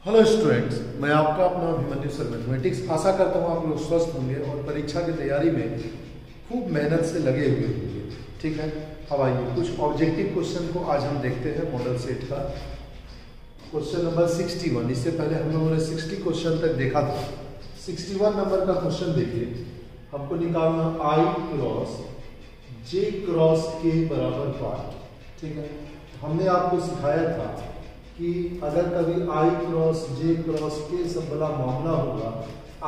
Hello students, मैं आपका अपना अभिमन्यु सर मैथमेटिक्स। आशा करता हूँ आप लोग स्वस्थ होंगे और परीक्षा की तैयारी में खूब मेहनत से लगे हुए होंगे। ठीक है, अब आइए कुछ ऑब्जेक्टिव क्वेश्चन को आज हम देखते हैं मॉडल सेट का। Question number 61। इससे पहले हम लोगों ने 60 क्वेश्चन तक देखा था। 61 नंबर का क्वेश्चन देखिए, हमको निकालना I cross J cross K बराबर पार्ट। ठीक है, हमने आपको सिखाया था कि अगर कभी I cross J cross K सब बड़ा मामला होगा,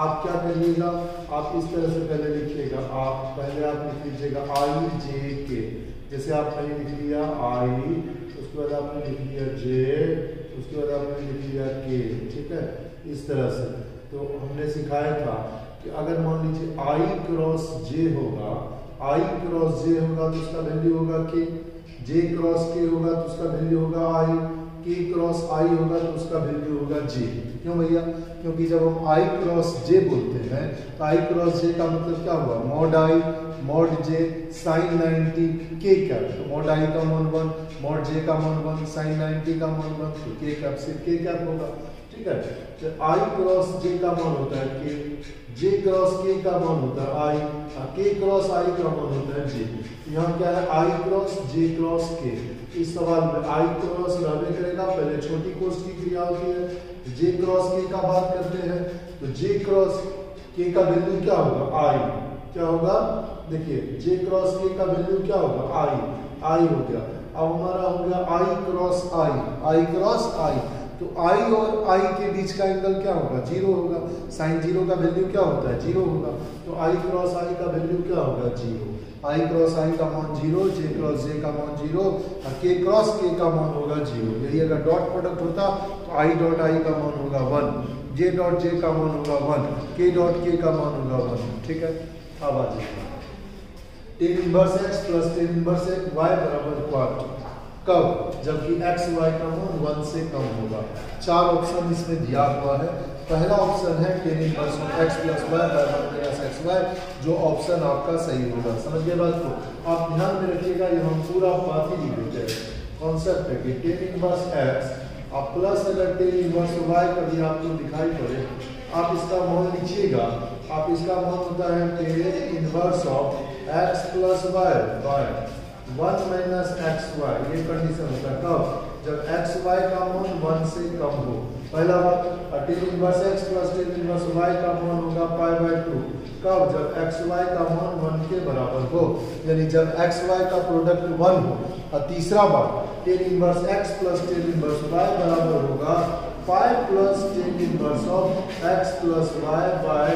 आप क्या करिएगा, आप इस तरह से पहले लिखिएगा। पहले आप लिख लीजिएगा I J K। जैसे आप पहले लिख लिया I, उसके बाद आपने लिख लिया J, उसके बाद आपने लिख लिया K। ठीक है, इस तरह से। तो हमने सिखाया था कि अगर मान लीजिए I क्रॉस J होगा, I क्रॉस J होगा तो उसका वैल्यू होगा K, J क्रॉस K होगा तो उसका वैल्यू होगा I, K क्रॉस I होगा तो उसका वैल्यू होगा J। क्यों भैया? क्योंकि जब हम I क्रॉस J बोलते हैं तो I क्रॉस J का मतलब क्या हुआ, mod I mod J sine 90 K cap. तो मॉड I का मान 1, मॉड J का मान 1, साइन 90 का मान 1, तो K कैप से K कैप होगा। ठीक है, तो I क्रॉस J का मान होता है K, J क्रॉस K का मान होता है I, K क्रॉस I का मान होता है J। यहाँ क्या है, I cross J cross K। इस सवाल में I क्रॉस रहने करेगा, पहले छोटी कोष्ठ की क्रिया होती है। J क्रॉस K का बात करते हैं तो J क्रॉस K का वैल्यू क्या होगा, I। क्या होगा, देखिए J क्रॉस K का वैल्यू क्या होगा, I हो गया। अब हमारा हो गया I cross I cross I। तो I और I के बीच का एंगल क्या होगा, 0 होगा। साइन 0 का वैल्यू क्या होता है, 0 होगा। तो I क्रॉस I का वैल्यू क्या होगा, 0। I क्रॉस I का मान 0, J क्रॉस J का मान 0 और K क्रॉस K का मान होगा 0। यही अगर डॉट प्रोडक्ट होता तो I डॉट I का मान होगा 1, J डॉट J का मान होगा 1, K डॉट K का मान होगा 1। ठीक है, अब आ जाइए tan inverse x plus tan inverse y बराबर क्वार्ट। कब? जबकि x y का मान 1 से कम होगा। 4 ऑप्शन इसमें दिया हुआ है। पहला ऑप्शन है tan inverse x plus y बराबर माइनस xy, जो ऑप्शन आपका सही होगा। समझिए बात को, आप ध्यान में रखिएगा, ये हम पूरा बात ही लिख देते हैं। कॉन्सेप्ट है कि tan इनवर्स x और प्लस अगर tan इनवर्स y कभी आपको दिखाई पड़े, आप इसका मान लिखिएगा। आप इसका मान होता है tan inverse of x plus y by 1 minus xy। ये कंडीशन होता है कब, जब xy का मान 1 से कम हो। पहला बात, tan inverse x plus tan inverse y का मान होगा π/2। कब? जब xy का मान 1 के बराबर हो, यानी जब xy का प्रोडक्ट 1 हो। और तीसरा बात, tan inverse x plus tan inverse y बराबर होगा π plus tan inverse of x plus y by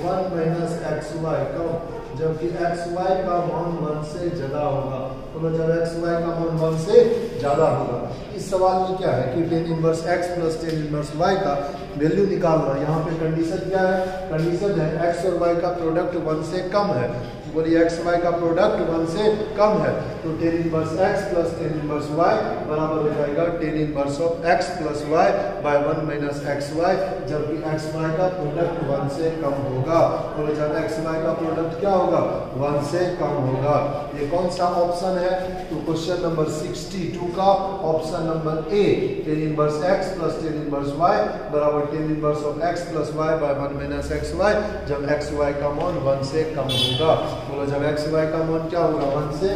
1 minus xy। कब? जबकि xy का मान 1 से ज्यादा होगा। तो जब xy का मान 1 से ज्यादा होगा। इस सवाल में क्या है कि tan inverse x plus tan inverse y का वैल्यू निकालना। यहाँ पे कंडीशन क्या है, कंडीशन है x और y का प्रोडक्ट 1 से कम है। बोलिए x y का प्रोडक्ट 1 से कम है, तो tan inverse x plus tan inverse y बराबर हो जाएगा tan inverse of x plus y by 1 minus xy। जबकि xy का प्रोडक्ट 1 से कम होगा। तो जब xy का प्रोडक्ट क्या होगा, 1 से कम होगा। ये कौन सा ऑप्शन है, तो क्वेश्चन नंबर 62 का option number A, tan inverse x plus tan inverse y बराबर tan inverse of x plus y by 1 minus xy। जब xy का मान 1 से कम होगा, बोलो जब xy का मान क्या होगा, 1 से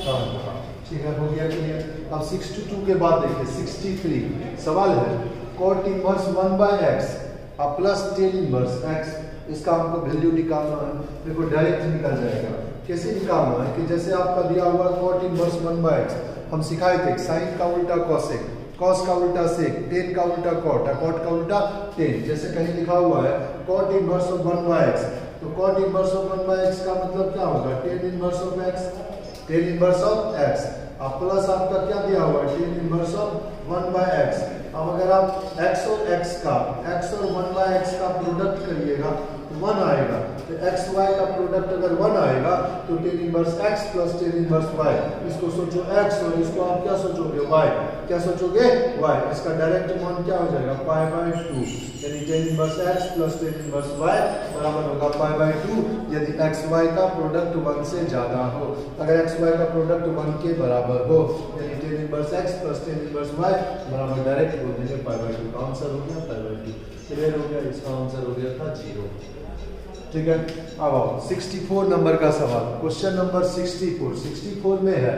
कम होगा। ठीक है, हो गया क्लियर। अब 62 के बाद देखिए 63 सवाल है, cot इनवर्स 1/x और प्लस tan इनवर्स x। इसका हमको वैल्यू निकालना है। देखो डायरेक्ट निकल जाएगा। कैसे निकालना है कि जैसे आपका दिया हुआ cot इनवर्स 1/x, हम सिखाए थे साइन का उल्टा cosec, cos का उल्टा sec, tan का उल्टा cot और cot का उल्टा tan। जैसे कहीं लिखा हुआ है cot इनवर्स ऑफ 1/x, तो cot इनवर्स ऑफ 1/x का मतलब क्या होगा, tan inverse of x, tan inverse of x। अब प्लस आपका क्या दिया हुआ है, tan इनवर्स ऑफ 1/x। अब अगर आप x और 1/x का प्रोडक्ट करिएगा तो 1 आएगा। तो xy का प्रोडक्ट अगर 1 आएगा तो tan inverse x plus tan inverse y। इसको सोचो x और इसको आप क्या सोचोगे, y। क्या सोचोगे, y। इसका डायरेक्ट मान क्या हो जाएगा, π/2। यानी tan inverse x plus tan inverse y बराबर होगा π/2 यदि xy का प्रोडक्ट 1 से ज्यादा हो। अगर xy का प्रोडक्ट 1 के बराबर हो, यानी tan inverse x plus tan inverse y बराबर डायरेक्ट बोल देंगे पाई बाई टू। का आंसर हो गया पाई बाई टू। क्लियर हो गया, इसका आंसर हो गया था 0। ठीक है, अब आओ 64 नंबर का सवाल। क्वेश्चन नंबर 64 में है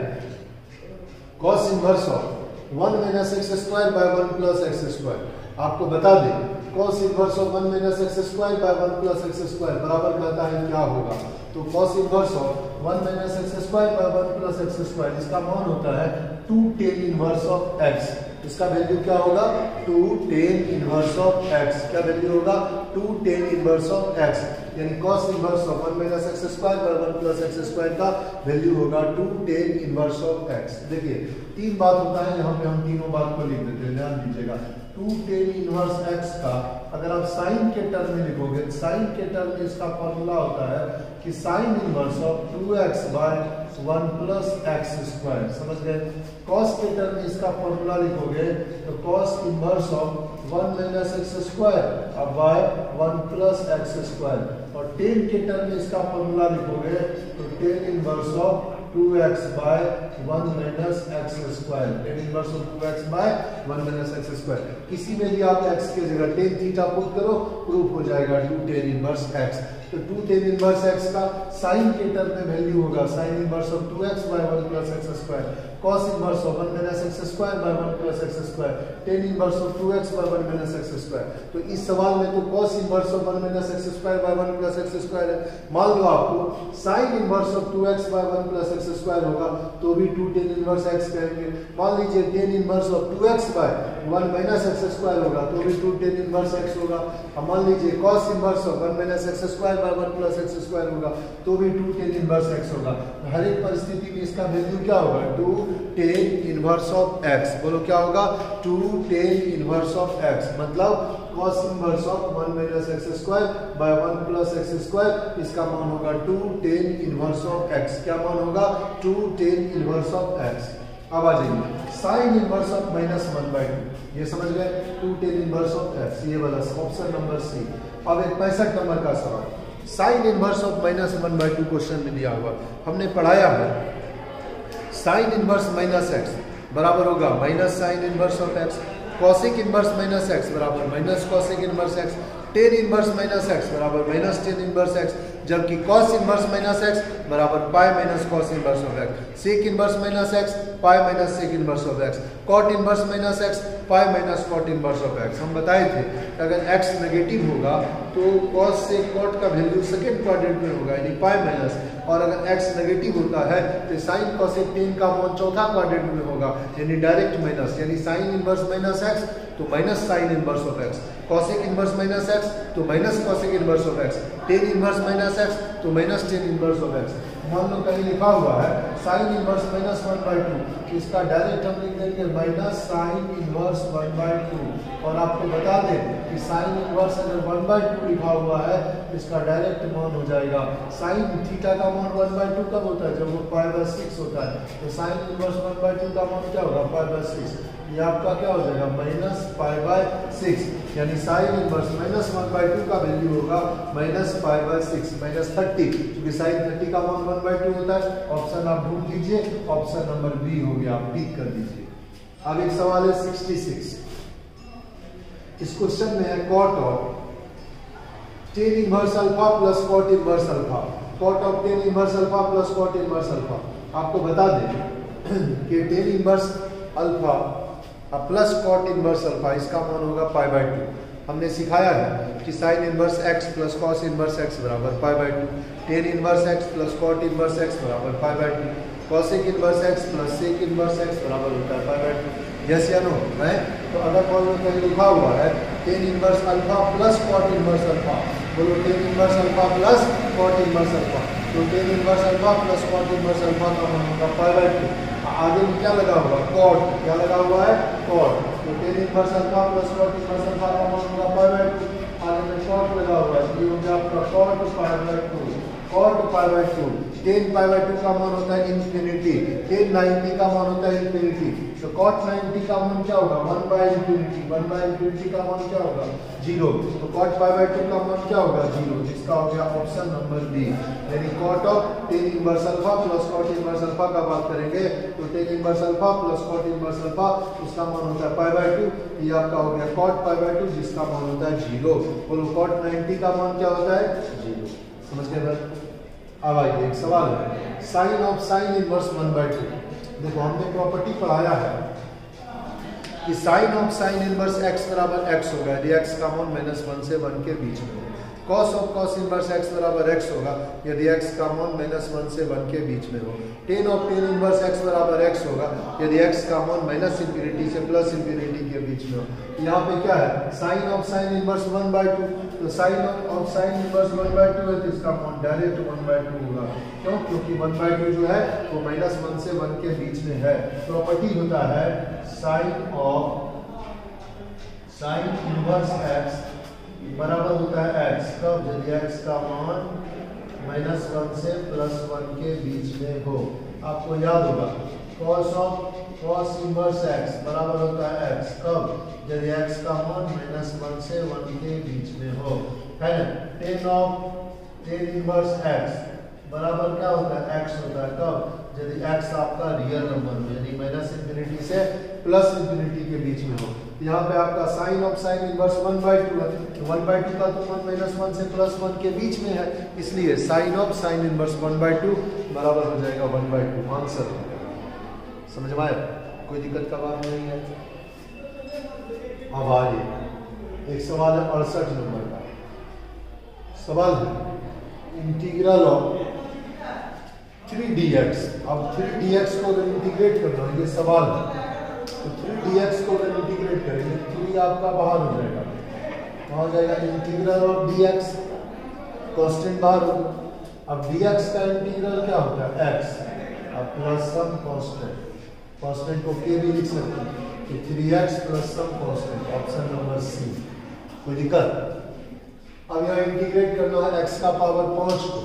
cos inverse of 1 minus x square by 1 plus x square. आपको बता दें cos inverse of 1 minus x square by 1 plus x square बराबर कहता है क्या होगा। तो cos inverse of 1 minus x square by 1 plus x square इसका मान होता है 2 tan इनवर्स ऑफ x। इसका वैल्यू क्या होगा 2 tan इनवर्स ऑफ x। क्या वैल्यू होगा 2 tan इनवर्स ऑफ x, यानी cos inverse of 1 minus x square by 1 plus x square का वैल्यू होगा 2 tan इनवर्स ऑफ x। देखिए तीन बात होता है, यहाँ पे हम तीनों बात को लिख देते हैं, ध्यान दीजिएगा। 2 tan इनवर्स x का अगर आप साइन के टर्म में लिखोगे, साइन के टर्म में इसका फॉर्मूला होता है कि sine inverse of 2x by 1 plus x square. समझ गए। cos के टर्म में इसका फॉर्मूला लिखोगे तो cos inverse of 1 minus x square अब बाय 1 प्लस एक्स स्क्वायर, और tan के टर्म में इसका फॉर्मूला लिखोगे तो tan inverse of 2x by 1 minus x square. tan inverse of 2x by 1 minus x square. किसी में भी आप x की जगह tan थीटा पुट करो, प्रूफ हो जाएगा 2 tan इनवर्स x। तो 2 tan इनवर्स x का साइन के टर्म में वैल्यू होगा sine inverse of 2x by 1 plus x square. cos inverse of 1 minus x square by 1 plus x square. tan inverse of 2x by 1 minus x square. तो इस सवाल में तो cos inverse of 1 minus x square by 1 plus x square है। मान लो आपको sine inverse of 2x by 1 plus x square होगा तो भी 2 tan इनवर्स x कहेंगे। मान लीजिए tan inverse of 2x by 1 minus x square होगा तो भी 2 tan इनवर्स x होगा। अब मान लीजिए cos inverse of 1 minus x square by 1 plus x square होगा तो भी 2 tan इनवर्स x होगा। हर एक परिस्थिति में इसका वैल्यू क्या होगा 2 tan इनवर्स ऑफ x। बोलो क्या होगा 2 tan इनवर्स ऑफ x, मतलब cos inverse of 1 minus x square by 1 plus x square इसका मान होगा 2 tan इनवर्स ऑफ x। क्या मान होगा 2 tan इनवर्स ऑफ x। अब आ जाइए साइन इनवर्स ऑफ माइनस 1/2, ये समझ गए 2 tan इनवर्स ऑफ x, ये वाला ऑप्शन नंबर सी। अब एक 65 नंबर का सवाल, sign inverse of minus 1/2 question में दिया हुआ। हमने पढ़ाया है साइन इनवर्स माइनस एक्स बराबर होगा minus sine inverse of x. Cosec inverse minus x बराबर minus cosec inverse x. Tan inverse minus x बराबर माइनस टेन इनवर्स एक्स, जबकि cos इनवर्स माइनस एक्स बराबर pi minus cos inverse of x. Sec inverse minus x pi minus sec inverse of x. Cot inverse minus x pi minus cot inverse of x. हम बताए थे कि अगर x negative होगा तो cos से cot का वैल्यू सेकेंड क्वाड्रेंट में होगा यानी पाई माइनस, और अगर x नेगेटिव होता है तो साइन cosec tan का मान चौथा क्वाड्रेंट में होगा यानी डायरेक्ट माइनस, यानी साइन इनवर्स माइनस एक्स तो minus sine inverse of x. cosec inverse minus x तो minus cosec inverse of x. tan inverse minus x तो minus tan inverse of x. मान लो कहीं लिखा हुआ है साइन इनवर्स माइनस 1/2, इसका डायरेक्ट हम लिख देंगे माइनस साइन इनवर्स 1/2। और आपको बता दें कि साइन इनवर्स अगर 1/2 लिखा हुआ है इसका डायरेक्ट मान हो जाएगा साइन थीटा का मान 1/2 कब होता है जब वो π/6 होता है, तो साइन इनवर्स 1/2 का मान क्या होगा π/6। ये आपका क्या हो जाएगा माइनस π/6, यानी साइन इनवर्स माइनस 1/2 का वैल्यू होगा माइनस π/6 माइनस 30, क्योंकि साइन 30 का मान 1/2 होता है। ऑप्शन आप ढूंढ लीजिए, ऑप्शन नंबर बी हो गया, आप टिक कर दीजिए। अब एक सवाल है 66, इस क्वेश्चन में है cot of tan inverse alpha plus cot inverse alpha. Cot of tan inverse alpha plus cot inverse alpha. आपको बता दें कि tan inverse alpha plus cot inverse alpha इसका मान होगा π/2। हमने सिखाया है कि sine inverse x plus cos inverse x बराबर π/2, tan inverse x plus cot inverse x बराबर π/2, cosec inverse x plus sec inverse x बराबर होता है π/2। यस या नो है? तो अगर मान लो कहीं लिखा हुआ है tan inverse alpha plus cot inverse alpha, बोलो tan inverse alpha plus cot inverse alpha, तो tan inverse alpha plus cot inverse alpha का मान होगा π/2। आगे में क्या लगा हुआ कॉट, क्या लगा हुआ है कॉट, तो tan inverse alpha plus cot inverse alpha का मान होगा π/2। आगे में कॉट लगा हुआ है, ये हो गया आपका cot π/2, cot π/2। Tan pi by 2 का मान होता है इन्फिनिटी, टेन 90 का मान होता है इन्फिनिटी, तो cot 90 का मान क्या होगा 1 बाई इन्फिनिटी, 1 बाई इन्फिनिटी का मान क्या होगा 0, तो cot पाई बाई 2 का मान क्या होगा 0, जिसका हो गया ऑप्शन नंबर बी। यानी cot of tan inverse alpha plus cot inverse alpha का बात करेंगे तो tan inverse alpha plus cot inverse alpha उसका मान होता है पाई बाई 2, ये आपका हो गया cot पाई बाई 2 जिसका मान होता है 0। बोलो cot 90 का मान क्या होता है 0। समझ गए बात? अब आइए एक सवाल है, साइन ऑफ साइन इनवर्स 1/2। देखो हमने प्रॉपर्टी पढ़ाया है कि sine of sine inverse x बराबर x होगा यदि x का मान -1 से 1 के बीच में हो, cos of cos inverse x बराबर x होगा यदि x का मान -1 से 1 के बीच में हो, ten of tan inverse x बराबर x होगा यदि x का मान -इंफिनिटी से +इंफिनिटी के बीच में हो। यहाँ पे क्या है साइन ऑफ साइन इनवर्स 1/2, तो साइन ऑफ साइन इनवर्स 1/2 है तो इसका मान डायरेक्ट 1/2 होगा। क्यों? क्योंकि 1/2 जो है वो -1 से 1 के बीच में है। प्रॉपर्टी होता है sine of sine inverse x बराबर होता है x, कब? यदि x का मान -1 से +1 के बीच में हो। आपको याद होगा cos of cos inverse x बराबर होता है x, कब? यदि x का मान -1 से 1 के बीच में हो, है ना। Ten of tan inverse x बराबर क्या होता है x होता है, कब? यदि x आपका रियल नंबर हो, यानी -इंफिनिटी से +इंफिनिटी के बीच में हो। यहाँ पे आपका साइन ऑफ साइन इनवर्स 1/2 है, तो 1/2 का तो मान -1 से +1 के बीच में है, इसलिए साइन ऑफ साइन इनवर्स 1/2 बराबर हो जाएगा 1/2। आंसर समझ में आया? कोई दिक्कत का बात नहीं है। अब आइए एक सवाल है 68 नंबर का सवाल है इंटीग्रल ऑफ 3dx। अब 3dx को अगर इंटीग्रेट करना है, ये सवाल है, तो 3dx को अगर इंटीग्रेट करेंगे 3 आपका बाहर हो जाएगा, वहाँ हो जाएगा इंटीग्रल ऑफ dx, कांस्टेंट बाहर होगा। अब dx का इंटीग्रल क्या होता है x, अब प्लस सम कांस्टेंट, कांस्टेंट को k भी लिख सकते हैं, तो 3x plus some constant, option number C. कोई दिक्कत? अब यहाँ इंटीग्रेट करना है x का पावर 5 को।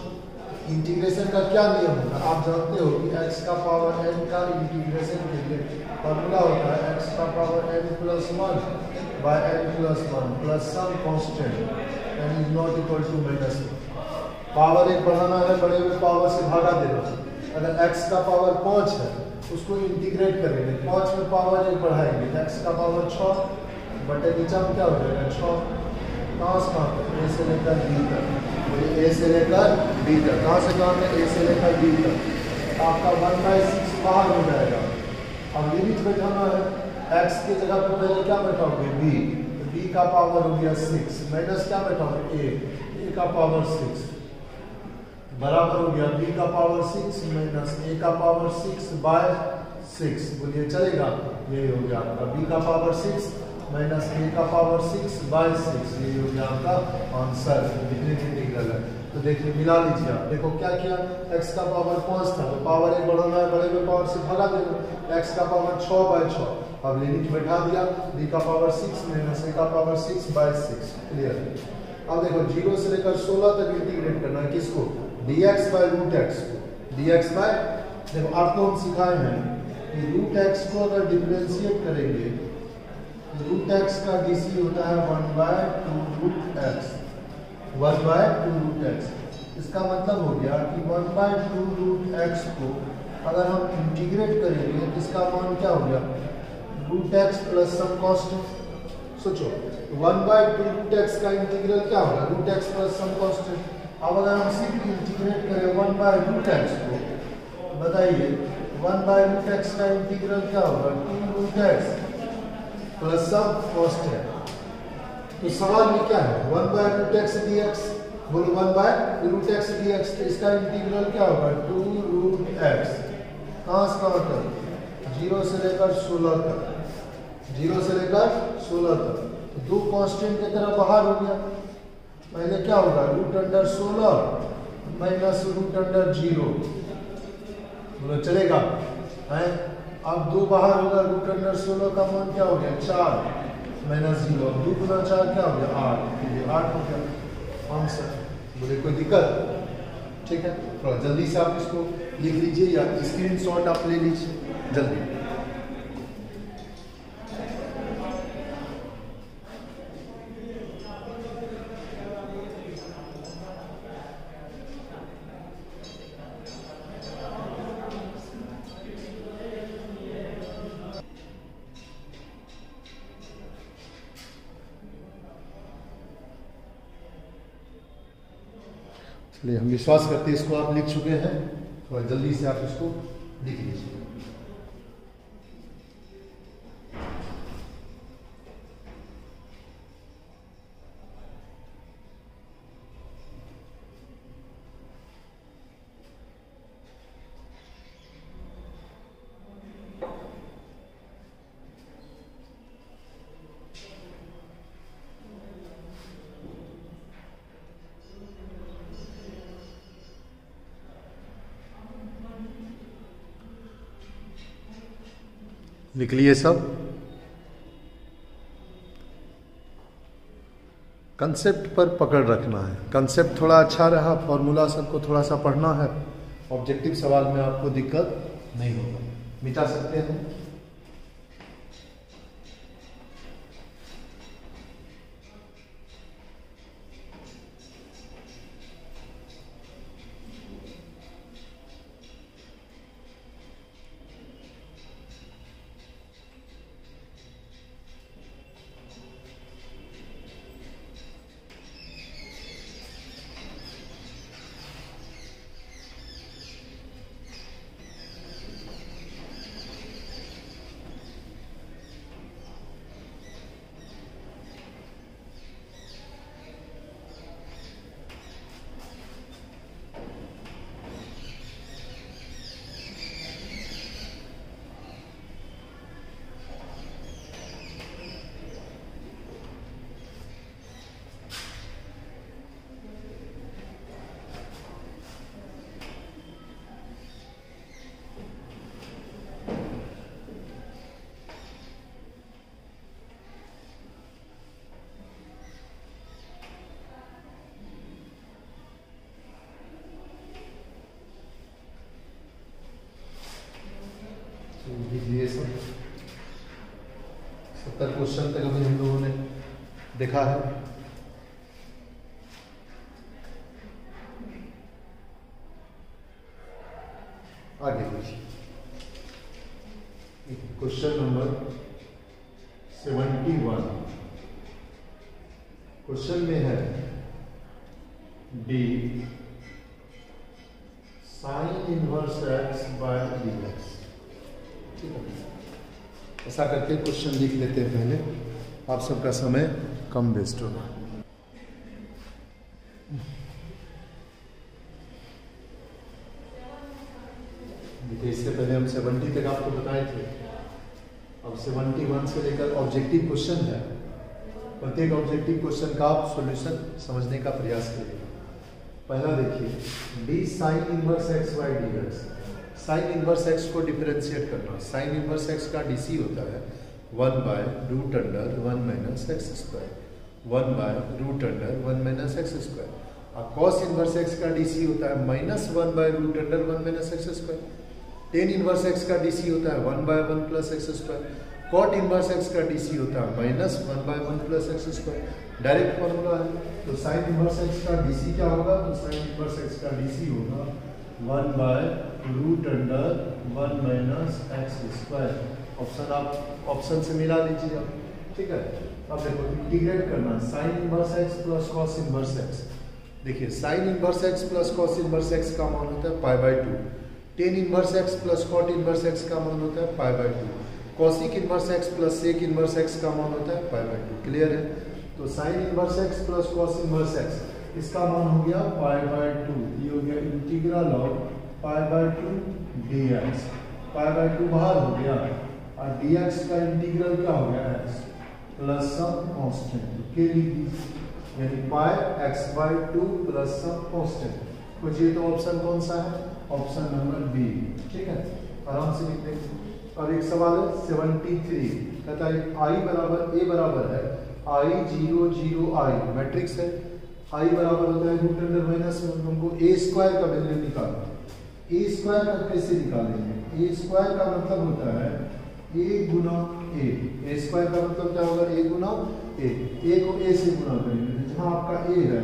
इंटीग्रेशन का क्या नियम होता है आप जानते हो कि x का पावर n का इंटीग्रेशन के लिए फॉर्मूला होता है x का power n plus 1 by n plus 1 plus some constant n is not equal to -1। Power एक बढ़ाना है, बड़े हुए पावर से भागा देना है। अगर x का पावर 5 है उसको इंटीग्रेट करेंगे, 5 में पावर 1 बढ़ाएंगे, x का पावर 6 बटे नीचे में क्या हो जाएगा 6, कहाँ से कहाँ तक? a से लेकर b तक, a से लेकर b तक, कहाँ से कहाँ तक? a से लेकर b तक। आपका 1/6 बाहर हो जाएगा। अब लिमिट बैठाना है, x की जगह पर पहले क्या बैठाओगे b, तो b का पावर हो गया 6 माइनस क्या बैठाओगे a का पावर 6 बराबर हो गया b का पावर 6 माइनस a का पावर 6 बाय 6। बोलिए चलेगा? ये हो गया आपका b का पावर 6 माइनस a का पावर 6 बाय 6, ये हो गया आपका आंसर। डिफरेंट इंटीग्रल है, तो देखिए मिला लीजिए आप। देखो क्या किया, x का पावर 5 था तो पावर 1 बढ़ाना है, बड़े में पावर से भगा देना, x का पावर 6/6। अब लिमिट बैठा दिया, b का पावर 6 माइनस a का पावर 6 बाय 6। क्लियर? अब देखो 0 से लेकर 16 तक इंटीग्रेट करना है, किसको? dx बाय रूट x को। dx बाय, देखो आपको हम सिखाए हैं कि रूट x को अगर डिफरेंशिएट करेंगे, रूट x का dc होता है 1/2 रूट x, 1/2 रूट x। इसका मतलब हो गया कि 1/2 रूट x को अगर हम इंटीग्रेट करेंगे तो इसका मान क्या हो गया root x plus some constant. सोचो 1/2 रूट x का इंटीग्रल क्या होगा root x plus some constant. अब अगर हम सिर्फ इंटीग्रेट करें 1/2 रूट x को, बताइए 1/2 रूट x का इंटीग्रल क्या होगा 2 root x plus some constant. तो सवाल में क्या है 1/2 रूट x dx, बोलो 1/2 रूट x dx, तो इसका इंटीग्रल क्या होगा 2 रूट x, कहाँ से कहाँ तक 0 से लेकर 16 तक, 0 से लेकर 16 तक। तो दो कांस्टेंट की तरह बाहर हो गया, पहले क्या होगा root under 16 minus root under 0, बोलो चलेगा है। अब 2 बाहर होगा, रूट अंडर 16 का मान क्या हो गया 4 माइनस 0, 2 गुना 4 क्या हो गया 8, ये 8 हो गया आंसर। बोले कोई दिक्कत? ठीक है, थोड़ा जल्दी से आप इसको लिख लीजिए या स्क्रीनशॉट आप ले लीजिए जल्दी। चलिए, हम विश्वास करते हैं इसको आप लिख चुके हैं, थोड़ा जल्दी से आप इसको लिख लीजिए। लिख लिए सब। कंसेप्ट पर पकड़ रखना है, कंसेप्ट थोड़ा अच्छा रहा, फॉर्मूला सबको थोड़ा सा पढ़ना है, ऑब्जेक्टिव सवाल में आपको दिक्कत नहीं होगा, मिटा सकते हैं। ये सब 70 क्वेश्चन तक अभी हम लोगों ने देखा है। आगे देखिए, क्वेश्चन नंबर 71। क्वेश्चन में है d sine inverse x by d x. ऐसा करके क्वेश्चन लिख लेते हैं पहले, आप सबका समय कम वेस्ट होगा। देखिए, इससे पहले हम 70 तक आपको बताए थे, अब 71 से लेकर ऑब्जेक्टिव क्वेश्चन है। प्रत्येक ऑब्जेक्टिव क्वेश्चन का आप सॉल्यूशन समझने का प्रयास करिएगा। पहला देखिए, d sine inverse x by d x. Sine inverse x को डिफरेंशिएट करना। साइन इनवर्स एक्स का डीसी होता है 1/√1 minus x square, 1/√1 minus x square. और कॉस इनवर्स एक्स का डीसी होता है -1/√1 minus x square. Tan inverse x का डीसी होता है 1/1 plus x square. Cot inverse x का डीसी होता है -1/1 plus x square. Direct formula है, तो साइन इनवर्स एक्स का डीसी क्या होगा? तो साइन इनवर्स एक्स का डीसी होगा 1/√1 माइनस एक्स स्क्वायर। ऑप्शन आप ऑप्शन से मिला लीजिए आप, ठीक है। अब देखो, इंटीग्रेट करना, sine inverse x plus cos inverse x. देखिए, sine inverse x plus cos inverse x का मान होता है π/2। Tan inverse x plus cot inverse x का मान होता है π/2। Cosec inverse x plus sec inverse x का मान होता है π/2। क्लियर है? तो sine inverse x plus cos inverse x, इसका मान हो गया π/2। ये हो गया इंटीग्रल ऑफ π/2 dx। π/2 बाहर हो गया और dx का इंटीग्रल क्या हो गया? x प्लस सम कांस्टेंट के लिए, यानी π(x/2) प्लस सम कांस्टेंट। खोजिए तो ऑप्शन कौन सा है? ऑप्शन नंबर बी, ठीक है। आराम से लिख देंगे। और एक सवाल है 73, कहता है i बराबर a बराबर है i 0 0 i, मैट्रिक्स है। आई बराबर होता है रूट अंडर माइनस में हमको ए स्क्वायर का वैल्यू निकालना है। ए स्क्वायर का कैसे निकालेंगे? ए स्क्वायर का मतलब होता है ए गुना ए। ए स्क्वायर का मतलब क्या होगा? ए गुना ए। ए को ए से गुना करेंगे, जहाँ आपका ए है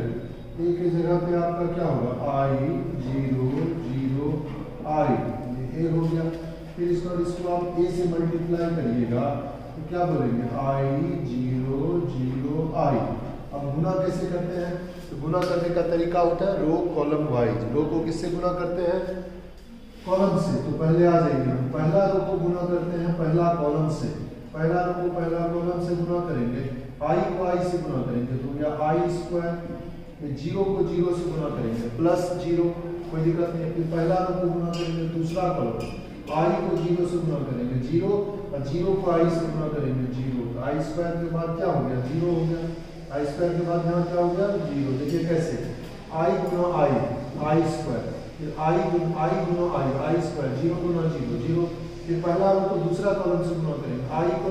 ए की जगह पे आपका क्या होगा? आई 0 0 आई, ये ए हो गया। फिर इसको आप ए से मल्टीप्लाई करिएगा तो क्या बोलेंगे? आई 0 0 आई। अब गुना कैसे करते हैं? तो गुना करने का तरीका होता है रो कॉलम वाइज। रो को किससे गुना करते हैं? कॉलम से। तो पहले आ जाएंगे, पहला रो को गुना करते हैं पहला कॉलम से, पहला रो को पहला कॉलम से गुना करेंगे, आई को आई से गुना करेंगे तो या आई स्क्वायर, जीरो को जीरो से गुना करेंगे प्लस जीरो, कोई दिक्कत नहीं है। फिर पहला रो को गुना करेंगे दूसरा कॉलम, आई को जीरो से गुना करेंगे जीरो, और जीरो को आई से गुना करेंगे जीरो। तो आई स्क्वायर के बाद क्या हो गया? जीरो हो गया। आई स्क्वायर के बाद यहाँ क्या हो गया? जीरो। देखिए कैसे, आई गुना आई स्क्वायर, फिर आई गुना आई स्क्वायर, जीरो गुना जीरो जीरो। फिर पहला रो को दूसरा कॉलम से गुना करेंगे, आई को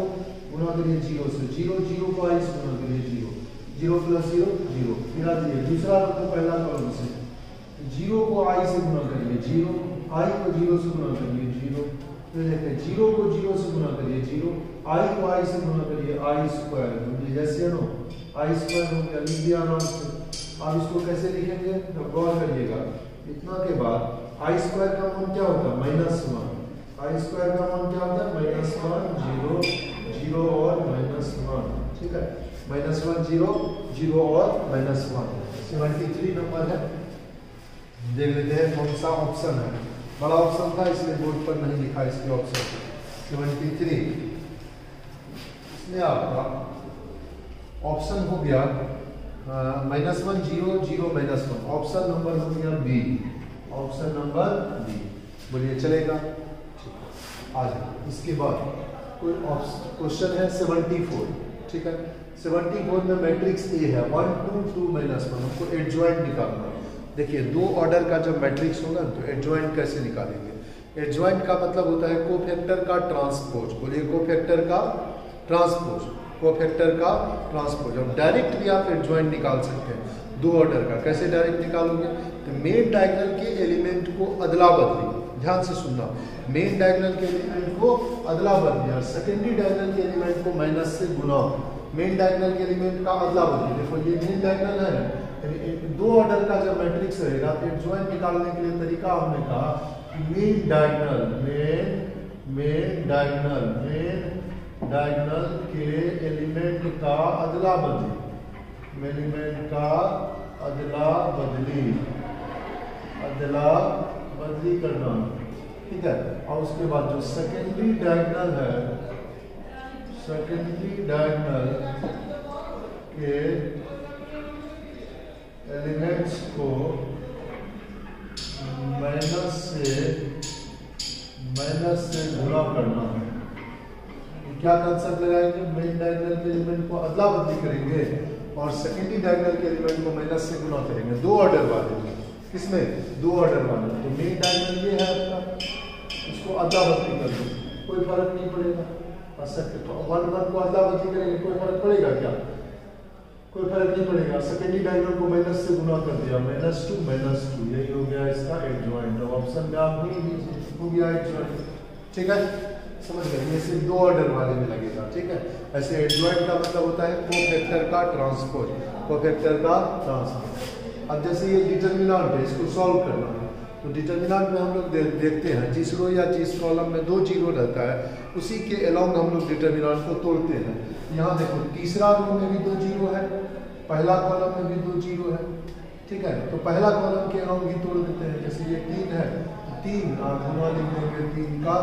गुना करिए जीरो से, जीरो जीरो को आई से गुना करिए zero, zero plus zero zero. फिर आ जाइए दूसरा रो को पहला कॉलम से, जीरो को आई से गुना करिए जीरो, आई को जीरो से गुना करिए जीरो। फिर देखिए जीरो को जीरो से गुना करिए जीरो, आई को आई से गुना करिए आई स्क्वायर, जैसे नो आई स्क्वायर हो गया, लिख दिया आराम से। अब इसको कैसे लिखेंगे? तो गौर करिएगा, इतना के बाद आई स्क्वायर का मान क्या होता है? -1। आई स्क्वायर का मान क्या होता है? -1 0 0 और -1, ठीक है। -1 0 0 और -1। 73 नंबर है, देख लेते हैं कौन सा ऑप्शन है। बड़ा ऑप्शन था इसलिए बोर्ड पर नहीं लिखा इसके ऑप्शन। 73 इसमें आपका ऑप्शन हो गया -1 0 0 -1, ऑप्शन नंबर हो गया बी, ऑप्शन नंबर बी। बोलिए चलेगा? आ जाए। इसके बाद कोई क्वेश्चन है 74, ठीक है। 74 में मैट्रिक्स ए है 1 2 2 -1, हमको एडजॉइंट निकालना है। देखिए दो ऑर्डर का जब मैट्रिक्स होगा तो एडजॉइंट कैसे निकालेंगे? एडजॉइंट का मतलब होता है कोफैक्टर का ट्रांसपोज। बोलिए कोफैक्टर का ट्रांसपोज, कोफैक्टर का ट्रांसपोज। अब डायरेक्ट भी आप एडजॉइंट निकाल सकते हैं दो ऑर्डर का। कैसे डायरेक्ट निकालोगे? तो मेन डायगोनल के एलिमेंट को अदला बदली, ध्यान से सुनना, मेन डायगोनल के एलिमेंट को अदला बदली और सेकेंडरी डायगोनल के एलिमेंट को माइनस से गुना। मेन डायगोनल के एलिमेंट का अदला बदली, देखो ये मेन डायगोनल है, दो ऑर्डर का जब मैट्रिक्स रहेगा तो एडजॉइंट निकालने के लिए तरीका हमने कहा मेन डायगोनल के एलिमेंट का अदला बदली, एलिमेंट का अदला बदली करना, ठीक है। और उसके बाद जो सेकेंडरी डायगोनल है, सेकेंडरी डायगोनल के एलिमेंट्स को माइनस से गुणा करना है। क्या कंसेप्ट लगाएंगे? मेन डायगोनल के एलिमेंट को अदला बदली करेंगे और सेकेंडरी डायगोनल के एलिमेंट को माइनस से गुणा करेंगे, दो ऑर्डर वाले। किसमें? दो ऑर्डर वाले। तो मेन डायगोनल ये है आपका, इसको अदला बदली कर दो, कोई फर्क नहीं पड़ेगा। तो 1 1 को अदला बदली करेंगे, कोई फर्क पड़ेगा क्या? कोई फर्क नहीं पड़ेगा। सेकेंडरी डायगोनल को माइनस से गुना कर दिया, -2 यही हो गया इसका एडजॉइंट। ऑप्शन में आप नहीं लीजिए, हो गया एडजॉइंट, ठीक है। समझ गए? ये सिर्फ दो ऑर्डर वाले में लगेगा, ठीक है। ऐसे एडजॉइंट का मतलब होता है कोफैक्टर का ट्रांसपोज, कोफैक्टर का ट्रांसपोज। अब जैसे ये डिटरमिनेंट है, इसको सॉल्व करना है तो डिटरमिनेंट में हम लोग देखते हैं जिस रो या जिस कॉलम में 2 जीरो रहता है उसी के अलोंग हम लोग डिटरमिनेंट को तोड़ते हैं। यहाँ देखो तीसरा रो में भी 2 जीरो है, पहला कॉलम में भी 2 जीरो है, ठीक है। तो पहला कॉलम के अलोंग भी तोड़ देते हैं। जैसे ये 3 है, 3 गुना लिख देंगे 3 का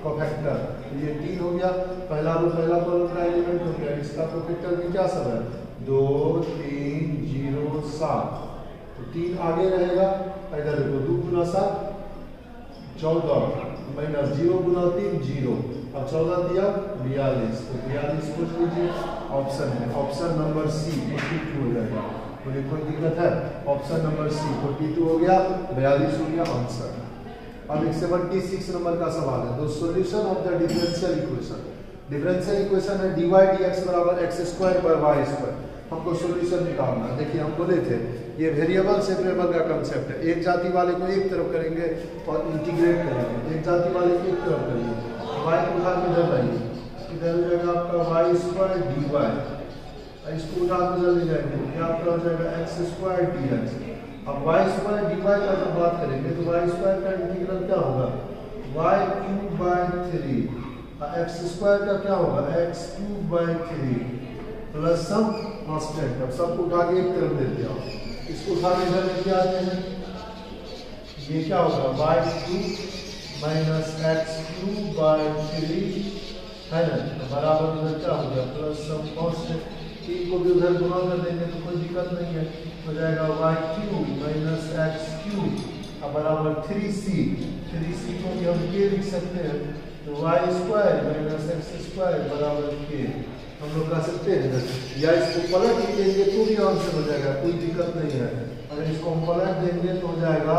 कोफैक्टर, तो ये 3 हो गया। पहला रो पहला कॉलम का एलिमेंट हो गया, इसका कोफैक्टर में क्या सब है? 2 3 0 7। तो 3 आगे रहेगा, इधर देखो 2 गुना 7 14 माइनस 0 गुना 3 0, अब 14 दिया 42, तो 42 को लीजिए, ऑप्शन है ऑप्शन नंबर सी 42 हो जाएगा। बोलिए कोई दिक्कत है? ऑप्शन नंबर सी 42 हो गया, 42 हो गया आंसर। अब 76 नंबर का सवाल है, the solution of the differential equation. Differential equation है dy dx बराबर x² पर y²। हमको सॉल्यूशन निकालना है। देखिए हम बोले थे ये वेरिएबल सेपरेबल का कंसेप्ट है। एक जाति वाले को एक तरफ करेंगे और इंटीग्रेट करेंगे, एक जाति वाले को एक तरफ करेंगे। वाई को उठा के इधर लाइए, इधर हो जाएगा आपका वाई स्क्वायर डी वाई, इसको उठा के इधर ले जाएंगे, क्या आपका हो जाएगा एक्स स्क्वायर डी एक्स। अब वाई स्क्वायर डी वाई का जब बात करेंगे तो वाई स्क्वायर का इंटीग्रल क्या होगा, y cube by 3, x square का क्या होगा x cube by 3 plus some constant. अब सबको उठा के एक तरफ देते हो, इसको उठा के इधर लेके आते हैं, ये क्या होगा y cube minus x cube by 3 है ना, तो बराबर उधर क्या हो गया प्लस सम कांस्टेंट। तीन को भी उधर गुणा कर देंगे तो कोई दिक्कत नहीं है, हो जाएगा y cube minus x cube अब बराबर 3c, 3c को भी हम के लिख सकते हैं, तो y square minus x square बराबर के हम लोग कह सकते हैं, या इसको पलट देंगे तो भी आंसर हो जाएगा, कोई दिक्कत नहीं है। अगर इसको हम पलट देंगे तो हो जाएगा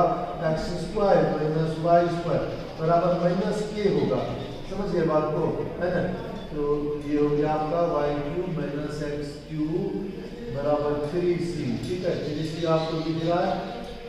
x square minus y square बराबर माइनस के होगा, समझिए बात को, है ना। तो ये हो गया आपका y cube minus x cube बराबर 3c, ठीक है। 3c आपको दिख रहा है,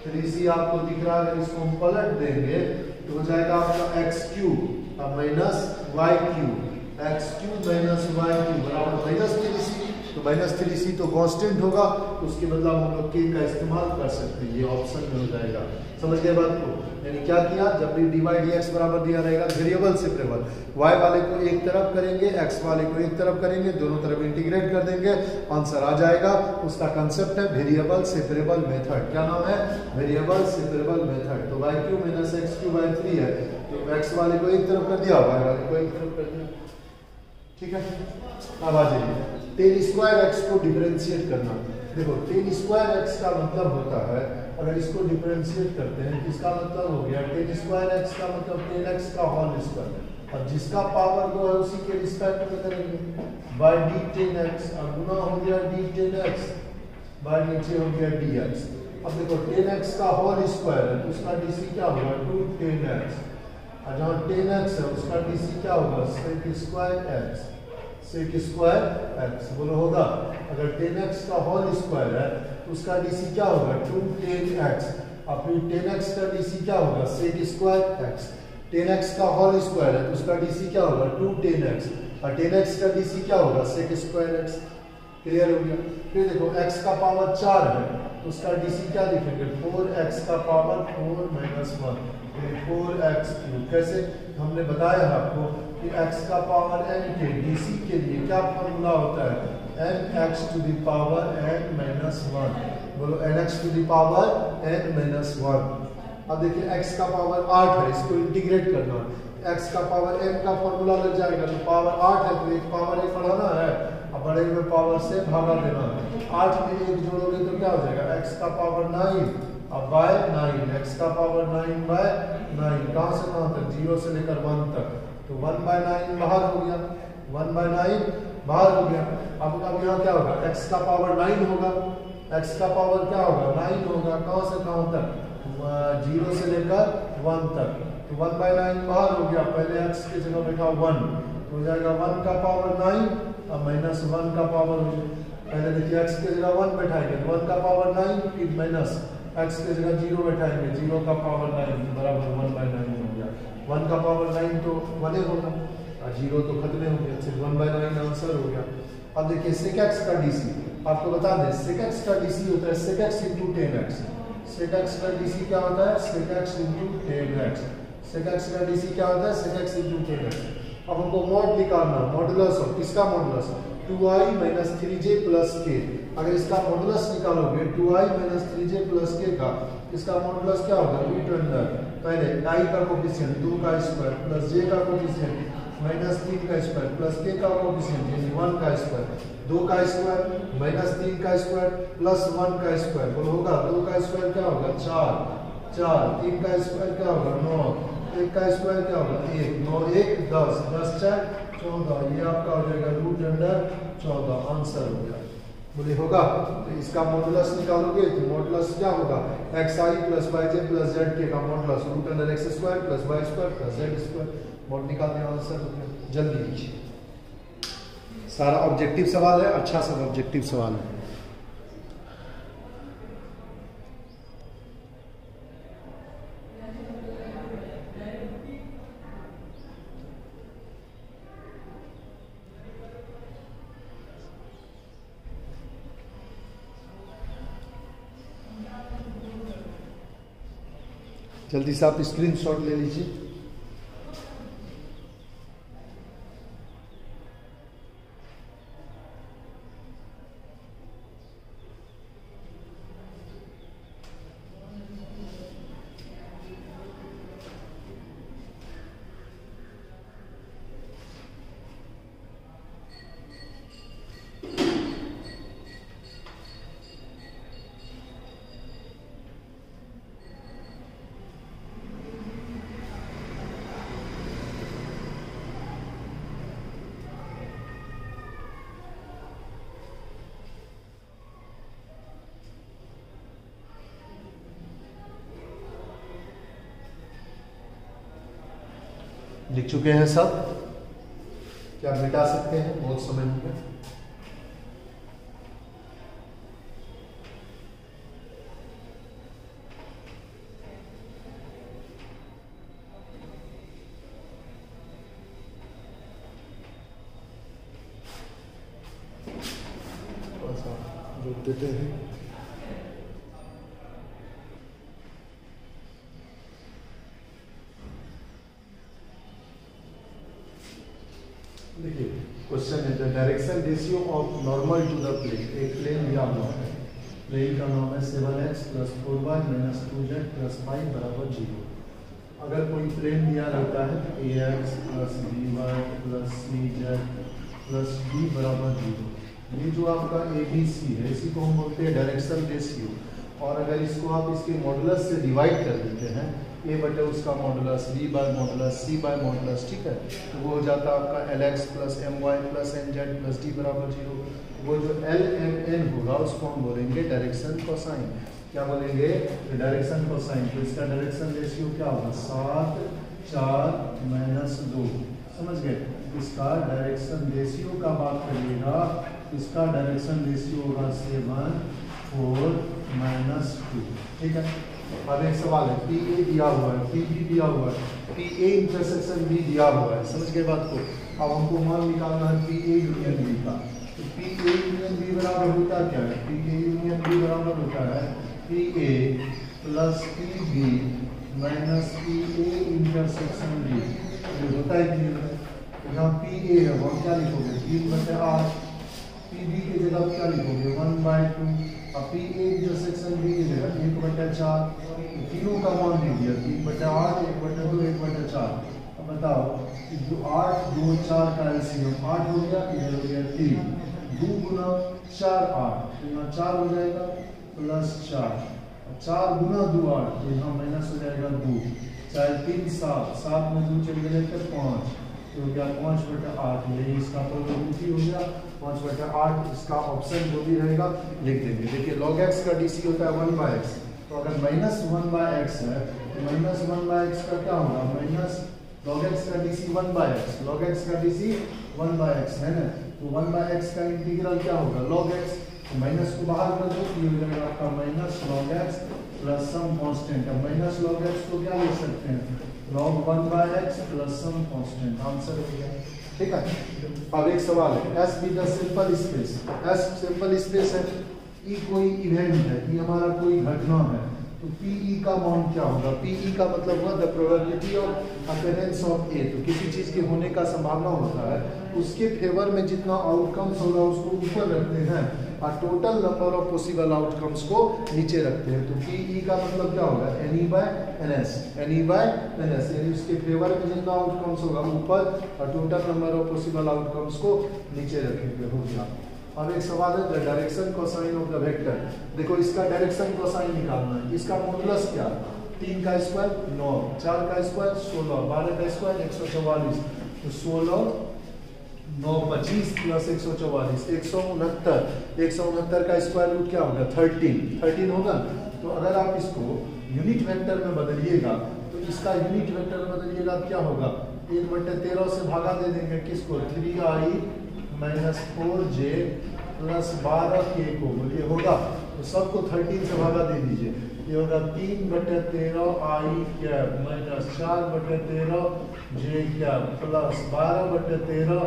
3c आपको दिख रहा है, अगर इसको हम पलट देंगे तो हो जाएगा आपका एक्स क्यूब अब minus y cube, x cube minus y cube बराबर माइनस 3c, तो माइनस 3c तो कांस्टेंट होगा, उसके बदला हम लोग के का इस्तेमाल कर सकते हैं, ये ऑप्शन में हो जाएगा, समझ गए बात को। यानी क्या किया, जब भी डी वाई डी एक्स बराबर दिया रहेगा वेरिएबल सेपरेबल, वाई वाले को एक तरफ करेंगे, एक्स वाले को एक तरफ करेंगे, दोनों तरफ इंटीग्रेट कर देंगे, आंसर आ जाएगा। उसका कंसेप्ट है वेरिएबल सेपरेबल मेथड। क्या नाम है, वेरिएबल सेपरेबल मेथड। तो y cube minus x cube by 3 है, तो एक्स वाले को एक तरफ कर दिया, वाई वाले को एक तरफ कर दिया, ठीक है। अब आ जाइए टेन स्क्वायर एक्स को डिफरेंशिएट करना। देखो टेन स्क्वायर एक्स का मतलब होता है, अगर इसको डिफरेंशिएट करते हैं इसका मतलब हो गया टेन स्क्वायर एक्स का मतलब 10x का होल स्क्वायर, और जिसका पावर 2 है उसी के रिस्पेक्ट में करेंगे बाय डी 10x, और गुना हो गया डी 10x बाय नीचे हो गया dx। अब देखो 10x का होल स्क्वायर है तो उसका डीसी क्या होगा 2 10x, और जहाँ 10x है उसका डीसी क्या होगा sec square x, sec square x बोलो होगा। अगर 10x का होल स्क्वायर है तो उसका डीसी क्या होगा 2 10x, और फिर 10x का डीसी क्या होगा sec स्क्वायर x, 10x का होल स्क्वायर है तो उसका डीसी क्या होगा 2 10x, और 10x का डीसी क्या होगा sec स्क्वायर x। क्लियर हो गया। फिर देखो x का पावर 4 है तो उसका डीसी क्या लिखेंगे 4x का पावर 4 माइनस 1, 4x क्यूब। कैसे, हमने बताया है आपको कि x का पावर n के डीसी के लिए क्या फॉर्मूला होता है nx to the power n minus 1, बोलो nx to the power n minus 1। अब देखिए x का पावर 8 है, इसको इंटीग्रेट करना, x का पावर n का फॉर्मूला लग जाएगा, तो पावर 8 है तो एक पावर एक बढ़ाना है, अब बड़े हुए पावर से भागा देना है। 8 में 1 जोड़ोगे तो क्या हो जाएगा x का पावर 9 अब बाय 9, x का पावर 9 बाय 9, कहाँ से कहाँ तक 0 से लेकर 1 तक, तो 1 बाय 9 बाहर हो गया, 1 बाय 9 बाहर हो गया। अब यहाँ क्या होगा x का पावर 9 होगा, x का पावर क्या होगा 9 होगा, कहाँ से कहाँ तक 0 से लेकर 1 तक, तो 1 बाय 9 बाहर हो गया, पहले x की जगह बैठा 1, तो हो जाएगा 1 का पावर 9 अब माइनस 1 का पावर, पहले देखिए x की जगह 1 बैठाएंगे, 1 का पावर 9 फिर माइनस x की जगह 0 बैठाएंगे, 0 का पावर 9 बराबर 1 बाय 9 हो गया। 1 का पावर 9 तो 1 होगा, और 0 तो खत्म हो गया, सिर्फ 1 बाय 9 आंसर हो गया। अब देखिए sec x का डीसी आपको बता दें, sec x का डीसी होता है sec x into 10x, sec x का डीसी क्या होता है sec x into 10x, sec x का डीसी क्या होता है sec x into 10x। अब हमको मॉड निकालना, मॉडुलस ऑफ किसका modulus 2i minus 3j plus k। अगर इसका मॉडुलस निकालोगे 2i minus 3j plus k का, इसका मॉडुलस क्या होगा रूट अंडर पहले i का कोफिशिएंट 2 का स्क्वायर प्लस j का कोफिशिएंट माइनस 3 का स्क्वायर प्लस k का कोफिशिएंट यानी 1 का स्क्वायर, 2 का स्क्वायर माइनस 3 का स्क्वायर प्लस 1 का स्क्वायर, बोलो होगा 2 का स्क्वायर क्या होगा 4, 3 का स्क्वायर क्या होगा 9, 1 का स्क्वायर क्या होगा 1, 9 1 10, 10 4 14, ये आपका हो जाएगा रूट अंडर 14, आंसर हो गया। बोले होगा, तो इसका मॉडुलस निकालोगे तो मॉडुलस क्या होगा xi plus yj plus zk का modulus root under x square plus y square plus z square, mod निकालते हैं आंसर हो गया। जल्दी लीजिए, सारा ऑब्जेक्टिव सवाल है, अच्छा सब ऑब्जेक्टिव सवाल है। जल्दी से आप स्क्रीनशॉट ले लीजिए। लिख चुके हैं सब? क्या मिटा सकते हैं? बहुत समय हो गया। थोड़ा सा जोड़ देते हैं। देखिए क्वेश्चन है the direction ratio of normal to the plane. एक प्लेन दिया हुआ है, प्लेन का नाम है 7x + 4y - 2z + 5 = 0। अगर कोई प्लेन दिया रहता है ax + by + cz + d = 0, ये जो आपका ABC है इसी को हम बोलते हैं डायरेक्शन रेशियो। और अगर इसको आप इसके मॉडुलस से डिवाइड कर देते हैं, a बटे उसका modulus, b by modulus, c by modulus, ठीक है, तो वो हो जाता है आपका lx + my + nz + d = 0। वो जो lmn होगा उसको हम बोलेंगे डायरेक्शन कोसाइन। क्या बोलेंगे? Direction cosine. तो इसका डायरेक्शन रेशियो क्या होगा? 7 4 - 2। समझ गए? इसका डायरेक्शन रेशियो का बात करिएगा, इसका डायरेक्शन रेशियो होगा 7 4 - 2। ठीक है। अब एक सवाल है, पी ए दिया हुआ है, पी बी दिया हुआ है, पी ए इंटरसेक्शन बी दिया हुआ है। समझ गए बात को? अब हमको मान निकालना है पी ए यूनियन बी का। तो पी ए यूनियन बी बराबर होता क्या है? पी ए यूनियन बी बराबर होता है P A + P B - P A intersection B. ये होता है कि यहाँ पी ए है वो क्या लिखोगे? 3/8। पी बी की जगह क्या लिखोगे? 1/2। अब पी ए इंटरसेक्शन बी की जगह 1/4। तीनों का मान दे दिया, 3/8, 1/2, 1/4। अब बताओ कि 8 2 4 का एलसीएम 8 हो गया, इधर हो गया 3, 2 गुना 4 8, तो यहाँ 4 हो जाएगा +4। 4 गुना 2 8, तो यहाँ माइनस हो जाएगा 2, 4 3 7, 7 में 2 चले गए तो 5, तो हो गया 5/8। ये इसका प्रोबेबिलिटी हो गया 5/8। इसका ऑप्शन जो भी रहेगा लिख देंगे। देखिए log x का डीसी होता है 1/x, तो अगर -1/x है तो -1/x का क्या होगा? log x का डीसी 1/x, log x का डीसी 1/x है ना, तो 1/x का इंटीग्रल क्या होगा? log x। तो माइनस को बाहर कर दो, ये हो जाएगा आपका -log x + सम कांस्टेंट। अब -log x को क्या लिख सकते हैं? log 1/x + some constant. Answer हो गया। ठीक है। अब एक सवाल है, S be the simple space. S simple space है, E कोई इवेंट है, E हमारा कोई घटना है, तो PE का मान क्या होगा? PE का मतलब हुआ the probability of appearance of A. तो किसी चीज के होने का संभावना होता है, उसके फेवर में जितना आउटकम्स होगा उसको ऊपर रखते हैं और total number of possible outcomes को नीचे रखते हैं। तो PE का मतलब क्या होगा? NE/NS, NE/NS, यानी उसके फेवर में जितना आउटकम्स होगा ऊपर और total number of possible outcomes को नीचे रखेंगे। हो गया। अब एक सवाल है the direction cosine of the vector. देखो इसका डायरेक्शन कोसाइन निकालना है। इसका मॉडुलस क्या? 3 का स्क्वायर 9, 4 का स्क्वायर 16, 12 का स्क्वायर 144, तो 16 9 25 + 144 169। 169 का स्क्वायर रूट क्या होगा? 13 होगा। तो अगर आप इसको यूनिट वेक्टर में बदलिएगा तो इसका यूनिट वेक्टर में बदलिएगा क्या होगा? 1/13 से भागा दे देंगे किसको? 3i - 4j + 12k को। बोलिए होगा? तो सबको 13 से भागा दे दीजिए, ये होगा 3/13i कैप - 4/13j कैप + 12/13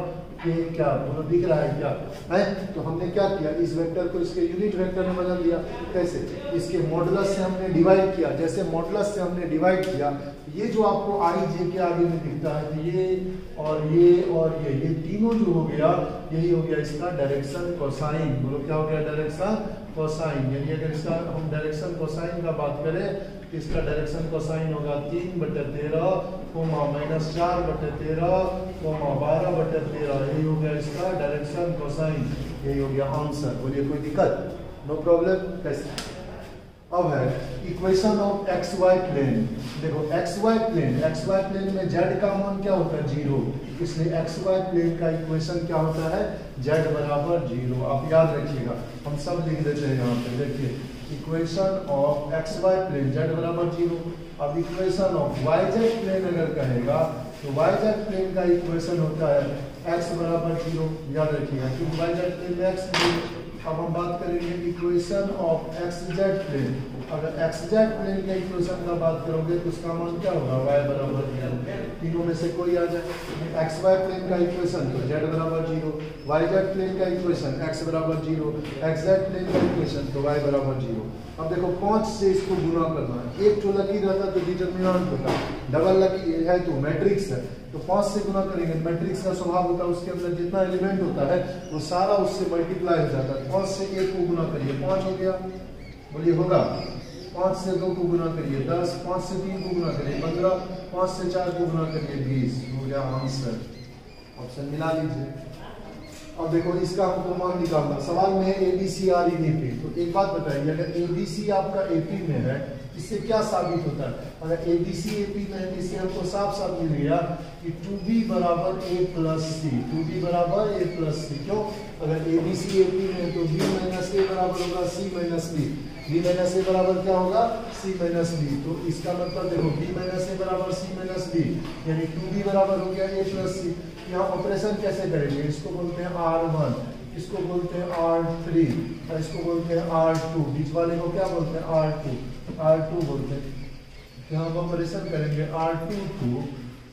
ये क्या बोलो दिख रहा है क्या है? तो हमने क्या किया, इस वेक्टर को इसके यूनिट वेक्टर में बदल दिया। कैसे? इसके मॉडुलस से हमने डिवाइड किया। जैसे मॉडुलस से हमने डिवाइड किया, ये जो आपको आई जे के आगे में दिखता है, तो ये और ये तीनों जो हो गया, यही हो गया इसका डायरेक्शन कोसाइन। बोलो क्या हो गया? Direction cosine. यानी अगर इसका हम डायरेक्शन कोसाइन का बात करें, इसका डायरेक्शन कोसाइन होगा 3/13 -4/13 12/13। यही हो गया इसका डायरेक्शन कोसाइन, यही हो गया आंसर। बोलिए कोई दिक्कत? No problem. कैसे? अब है equation of x y plane. देखो एक्स वाई प्लेन में जेड का मान क्या होता है? 0। इसलिए एक्स वाई प्लेन का इक्वेशन क्या होता है? जेड बराबर 0। आप याद रखिएगा, हम सब लिख देते हैं यहाँ पे। देखिए equation of x y plane z बराबर 0। अब equation of y z plane अगर कहेगा तो वाई जेड प्लेन का इक्वेशन होता है एक्स बराबर 0। याद रखिएगा क्योंकि वाई जेड प्लेन में एक्स 0। अब हम बात करेंगे equation of x z plane. अगर एक्स जेड प्लेन के इक्वेशन का बात करोगे तो उसका मान क्या होगा? y बराबर 0। तीनों में से कोई आ जाए। एक्स वाई प्लेन का इक्वेशन तो z बराबर 0, वाई जेड प्लेन का इक्वेशन x बराबर 0, एक्स जेड प्लेन का इक्वेशन तो y बराबर 0। अब देखो 5 से इसको गुना करना है। एक तो लकीर रहता तो डिटरमिनेंट होता, डबल लकीर है तो मैट्रिक्स है, तो 5 से गुना करेंगे। मैट्रिक्स का स्वभाव होता है उसके अंदर जितना एलिमेंट होता है वो सारा उससे मल्टीप्लाई हो जाता है। 5 से 1 को गुना करिए 5 हो गया। बोलिए होगा? 5 से 2 को गुना करिए 10, 5 से 3 को गुना करिए 15, 5 से 4 को गुना करिए 20। हो गया आंसर। ऑप्शन मिला लीजिए। अब देखो इसका हमको मान निकालना। सवाल में है ABC आर इन AP। तो एक बात बताइए, अगर ABC आपका AP में है, इससे क्या साबित होता है? अगर ABC AP में है, इससे हमको साफ साफ मिल गया कि 2B बराबर A प्लस C। 2B बराबर A प्लस C। क्यों? अगर ABC AP में है तो B माइनस A बराबर होगा C minus B। B minus A बराबर क्या होगा? C minus B। तो इसका मतलब देखो B माइनस A बराबर C माइनस B, यानी 2B बराबर हो गया A प्लस C। यहाँ ऑपरेशन कैसे करेंगे? इसको बोलते हैं R1, इसको बोलते हैं R3 और इसको बोलते हैं R2। बीच वाले को क्या बोलते हैं? R2 बोलते हैं। यहाँ हम ऑपरेशन करेंगे R2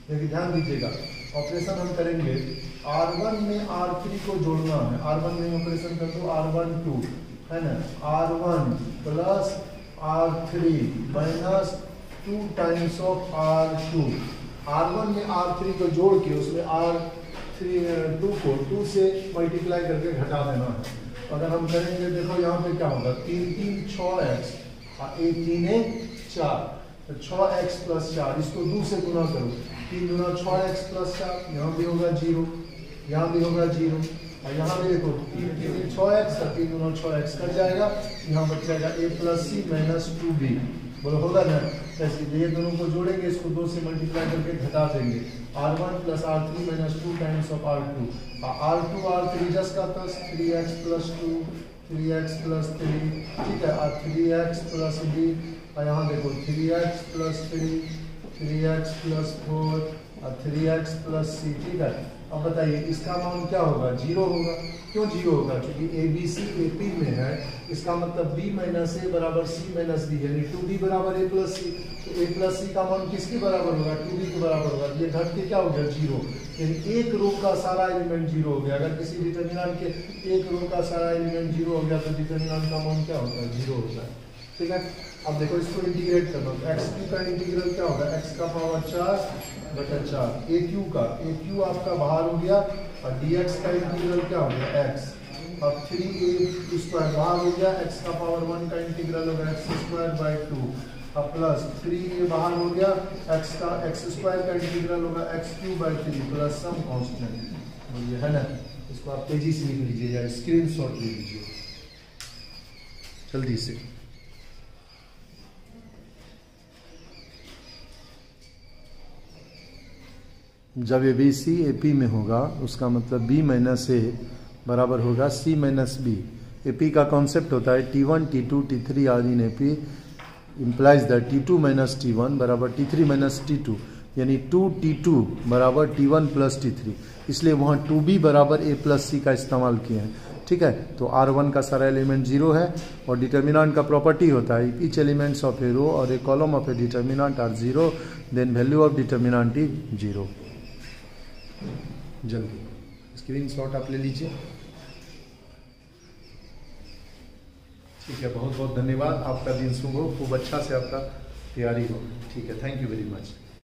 लेकिन ध्यान दीजिएगा ऑपरेशन हम करेंगे R1 में R3 को जोड़ना है। R1 में ऑपरेशन कर दो R1 2 है ना, R1 plus R3 minus 2 times of R2। R1 में R3 को जोड़ के उसमें R2 को 2 से मल्टीप्लाई करके घटा देना है। अगर हम करेंगे देखो यहाँ पे क्या होगा? 3 3 6x और 1 3 1 4, तो 6x प्लस 4। इसको 2 से गुना करो, 3 गुना 6x प्लस 4। यहाँ भी होगा 0, यहाँ भी होगा 0 और यहाँ भी देखो 3 3 6x और 3 गुना 6x कट जाएगा। यहाँ बच जाएगा A plus C minus 2B। बोलो होगा ना? ऐसे ये दोनों को जोड़ेंगे, इसको 2 से मल्टीप्लाई करके घटा देंगे। R1 plus R3 minus 2 times of R2। R2 R3 just का plus 3x plus 2 3x plus 3, ठीक है। और 3x प्लस B और यहाँ देखो 3x प्लस 3 3x प्लस 4 और 3x प्लस C, ठीक है। अब बताइए इसका मान क्या होगा? 0 होगा। क्यों 0 होगा? क्योंकि ABC AP में है, इसका मतलब B माइनस A बराबर C माइनस B, यानी 2B बराबर A प्लस C। तो A प्लस C का मान किसके बराबर होगा? 2B के बराबर होगा। ये घट के क्या हो गया? 0। यानी एक रो का सारा एलिमेंट 0 हो गया। अगर किसी डिटरमिनेंट के एक रो का सारा एलिमेंट 0 हो गया तो डिटरमिनेंट का मान क्या होता है? 0 होता है, ठीक है। अब देखो इसको इंटीग्रेट करना, तो x3 का इंटीग्रल क्या होगा? x का पावर 4/4। AQ आपका बाहर हो गया और dx का इंटीग्रल क्या हो गया? x। अब 3a स्क्वायर बाहर हो गया, x का पावर 1 का इंटीग्रल होगा x²/2। अब प्लस 3a बाहर हो गया, x का x² का इंटीग्रल होगा x³/3 प्लस सम कांस्टेंट। ये है ना, इसको आप तेजी से लिख लीजिए या स्क्रीनशॉट ले लीजिए जल्दी से। जब ABC AP में होगा उसका मतलब B माइनस A बराबर होगा C माइनस B। AP का कॉन्सेप्ट होता है T1 T2 T3 are in AP implies that T2 minus T1 बराबर T3 माइनस T2, यानी 2T2 बराबर T1 प्लस T3। इसलिए वहाँ 2B बराबर A प्लस C का इस्तेमाल किए हैं, ठीक है। तो R1 का सारा एलिमेंट 0 है और डिटर्मिनेंट का प्रॉपर्टी होता है each elements of a row और a column of a determinant are 0, then value of determinant is 0। जल्दी स्क्रीनशॉट आप ले लीजिए। ठीक है, बहुत बहुत धन्यवाद। आपका दिन शुभ हो, खूब अच्छा से आपका तैयारी हो। ठीक है, थैंक यू वेरी मच।